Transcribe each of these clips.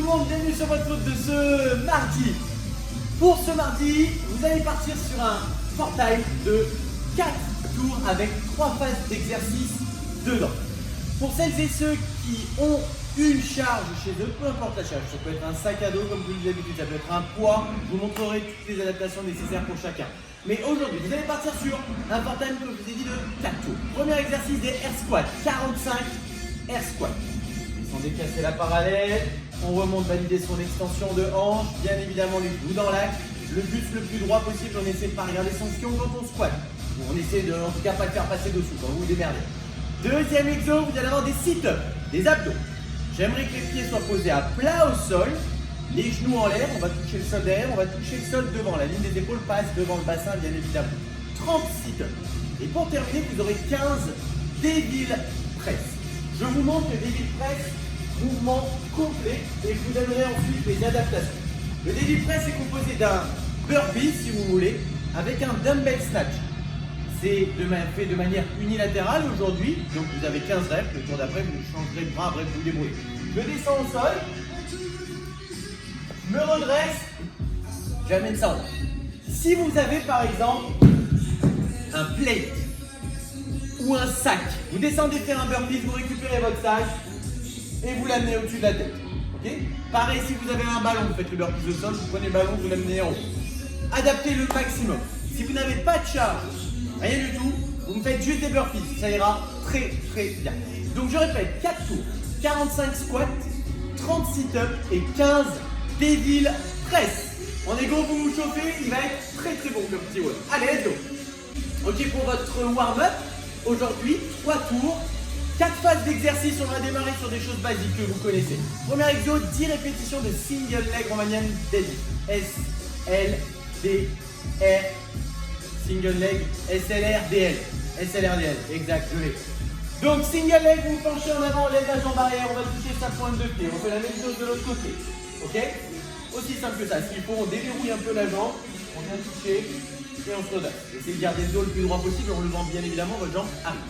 monde, bienvenue sur votre route de ce mardi. Pour ce mardi, vous allez partir sur un portail de 4 tours avec 3 phases d'exercice dedans. Pour celles et ceux qui ont une charge chez eux, peu importe la charge, ça peut être un sac à dos comme vous le d'habitude, ça peut être un poids, je vous montrerai toutes les adaptations nécessaires pour chacun. Mais aujourd'hui, vous allez partir sur un portail, comme je vous ai dit, de 4 tours. Premier exercice des air squats, 45 air squats. On décasse la parallèle, on remonte, valider son extension de hanche, bien évidemment les genoux dans l'axe, le buste le plus droit possible, on essaie de ne pas regarder son fion quand on squatte. On essaie de, en tout cas, pas le faire passer dessous quand vous vous démerdez. Deuxième exo, vous allez avoir des sit-ups, des abdos. J'aimerais que les pieds soient posés à plat au sol, les genoux en l'air, on va toucher le sol derrière, on va toucher le sol devant, la ligne des épaules passe devant le bassin bien évidemment. 30 sit-ups. Et pour terminer, vous aurez 15 devil press. Je vous montre le devil press, mouvement complet, et je vous donnerai ensuite les adaptations. Le devil press est composé d'un burpee, si vous voulez, avec un dumbbell snatch. C'est fait de manière unilatérale aujourd'hui, donc vous avez 15 reps, le tour d'après vous changerez de bras, bref vous vous débrouillez. Je descends au sol, je me redresse, j'amène ça en haut. Si vous avez par exemple un plate ou un sac, vous descendez faire un burpee, vous récupérez votre sac et vous l'amenez au-dessus de la tête. Okay. Pareil, si vous avez un ballon, vous faites le burpee au sol, vous prenez le ballon, vous l'amenez en haut. Adaptez le maximum. Si vous n'avez pas de charge, rien du tout, vous me faites juste des burpees, ça ira très très bien. Donc je répète, 4 tours, 45 squats, 30 sit-ups et 15 devil press. En égo, vous vous chauffez, il va être très très bon comme petit wall. Allez, let's go. Ok, pour votre warm-up, aujourd'hui, 3 tours, 4 phases d'exercice, on va démarrer sur des choses basiques que vous connaissez. Premier exo, 10 répétitions de single leg Romanian deadlift. S-L-D-R, single leg, S-L-R-D-L. S-L-R-D-L, exact, je l'ai. Donc single leg, vous penchez en avant, lève la jambe arrière, on va toucher sa pointe de pied. On fait la même chose de l'autre côté. Ok? Aussi simple que ça. S'il faut, on déverrouille un peu la jambe, on vient toucher et on se redonne. Essayez de garder le dos le plus droit possible en levant bien évidemment votre jambe arrière.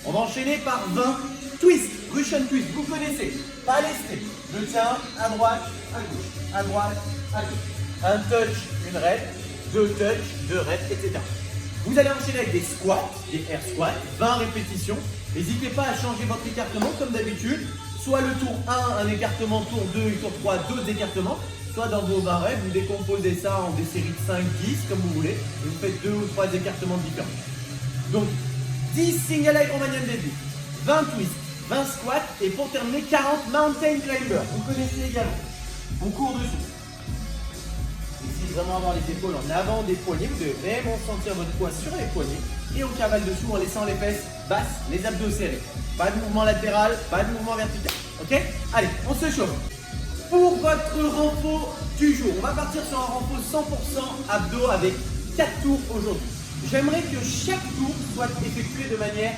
On va enchaîner par 20 twists, Russian twist, vous connaissez, pas lesté. Je tiens à droite, à gauche, à droite, à gauche. Un touch, une rep, 2 touch, 2 reps, etc. Vous allez enchaîner avec des squats, des air squats, 20 répétitions. N'hésitez pas à changer votre écartement comme d'habitude. Soit le tour 1, un écartement, tour 2 et tour 3, 2 écartements. Soit dans vos 20 reps, vous décomposez ça en des séries de 5, 10 comme vous voulez. Et vous faites 2 ou 3 écartements différents. Donc, 10 single leg Romanian deadlift, 20 twists, 20 squats et pour terminer 40 mountain climber. Vous connaissez également. On court dessous. Essayez de vraiment avoir les épaules en avant des poignets. Vous devez vraiment sentir votre poids sur les poignets. Et on cavale dessous en laissant les fesses basses, les abdos serrés. Pas de mouvement latéral, pas de mouvement vertical. Ok? Allez, on se chauffe. Pour votre renfo du jour, on va partir sur un renfo 100% abdos avec 4 tours aujourd'hui. J'aimerais que chaque tour soit effectué de manière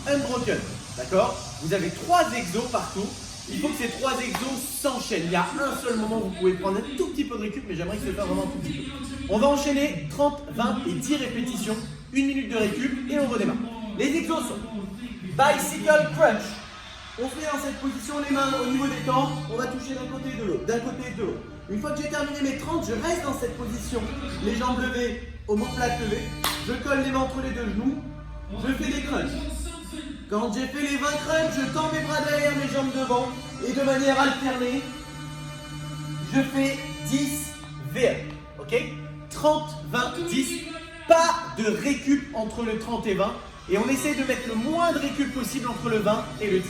unbroken. D'accord? Vous avez 3 exos par tour. Il faut que ces 3 exos s'enchaînent. Il y a un seul moment où vous pouvez prendre un tout petit peu de récup, mais j'aimerais que ce soit vraiment un tout petit peu. On va enchaîner 30, 20 et 10 répétitions, 1 minute de récup et on redémarre. Les exos sont bicycle crunch. On fait dans cette position les mains au niveau des temps. On va toucher d'un côté et de l'autre, d'un côté et de l'autre. Une fois que j'ai terminé mes 30, je reste dans cette position. Les jambes levées, omoplate levée. Je colle les mains entre les 2 genoux. Je fais des crunchs. Quand j'ai fait les 20 crunchs, je tends mes bras derrière, mes jambes devant. Et de manière alternée, je fais 10 VR. Ok? 30, 20, 10. Pas de récup entre le 30 et 20. Et on essaie de mettre le moins de récup possible entre le 20 et le 10.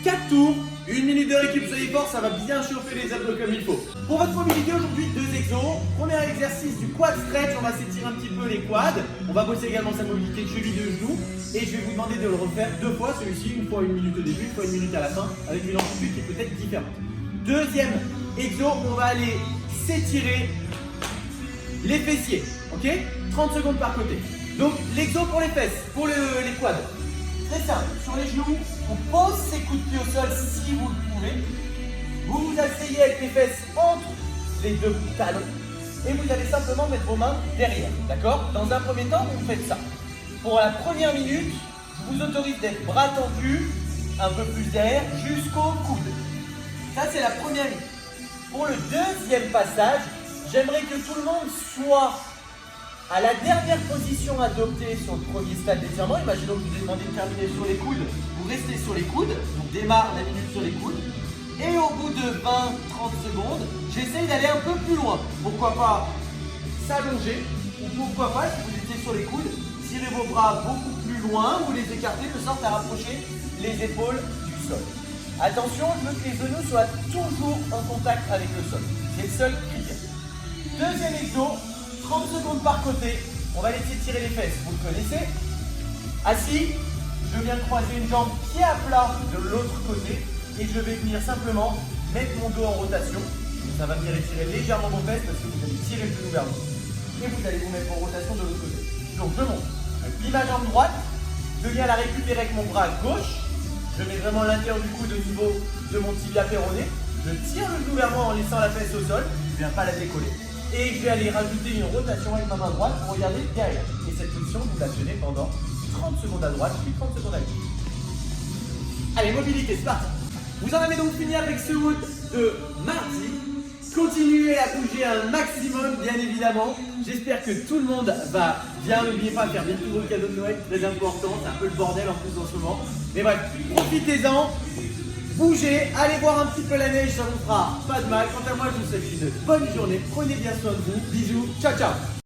4 tours, 1 minute de récup, soyez fort, ça va bien chauffer les abdos comme il faut. Pour votre mobilité aujourd'hui, 2 exos. Premier exercice du quad stretch, on va s'étirer un petit peu les quads. On va bosser également sa mobilité de cheville, de genoux. Et je vais vous demander de le refaire 2 fois, celui-ci, une fois 1 minute au début, une fois 1 minute à la fin, avec une amplitude qui est peut-être différente. Deuxième exo, on va aller s'étirer les fessiers, ok? 30 secondes par côté. Donc l'exo pour les fesses, pour les quads. Très simple, sur les genoux, on pose ses coups de pied au sol si vous le pouvez. Vous vous asseyez avec les fesses entre les 2 talons et vous allez simplement mettre vos mains derrière, d'accord? Dans un premier temps, vous faites ça. Pour la première minute, je vous autorise d'être bras tendus, un peu plus derrière, jusqu'au coude. Ça, c'est la première minute. Pour le deuxième passage, j'aimerais que tout le monde soit à la dernière position adoptée sur le premier stade d'étirement. Imaginons que je vous ai demandé de terminer sur les coudes. Vous restez sur les coudes, on démarre la minute sur les coudes. Et au bout de 20-30 secondes, j'essaye d'aller un peu plus loin. Pourquoi pas s'allonger, ou pourquoi pas, si vous étiez sur les coudes, tirer vos bras beaucoup plus loin ou les écarter de sorte à rapprocher les épaules du sol. Attention, je veux que les genoux soient toujours en contact avec le sol. C'est le seul critère. Deuxième exo, 30 secondes par côté. On va laisser tirer les fesses, vous le connaissez. Assis, je viens croiser une jambe pied à plat de l'autre côté et je vais venir simplement mettre mon dos en rotation. Ça va venir étirer légèrement vos fesses parce que vous allez tirer le genou vers vous. Et vous allez vous mettre en rotation de l'autre côté. Donc je monte. Plie ma jambe droite, je viens la récupérer avec mon bras gauche. Je mets vraiment l'intérieur du coude au niveau de mon tibia péroné. Je tire le genou vers moi en laissant la fesse au sol. Je ne viens pas la décoller. Et je vais aller rajouter une rotation avec ma main droite pour regarder derrière. Et cette position, vous la tenez pendant 30 secondes à droite, puis 30 secondes à gauche. Allez, mobilité, c'est parti. Vous en avez donc fini avec ce route de mardi. Continuez à bouger un maximum, bien évidemment. J'espère que tout le monde va bien. N'oubliez pas de faire bien tous vos cadeaux de Noël, très important. C'est un peu le bordel en plus en ce moment. Mais bref, profitez-en. Bougez, allez voir un petit peu la neige, ça vous fera pas de mal. Quant à moi, je vous souhaite une bonne journée. Prenez bien soin de vous. Bisous, ciao ciao.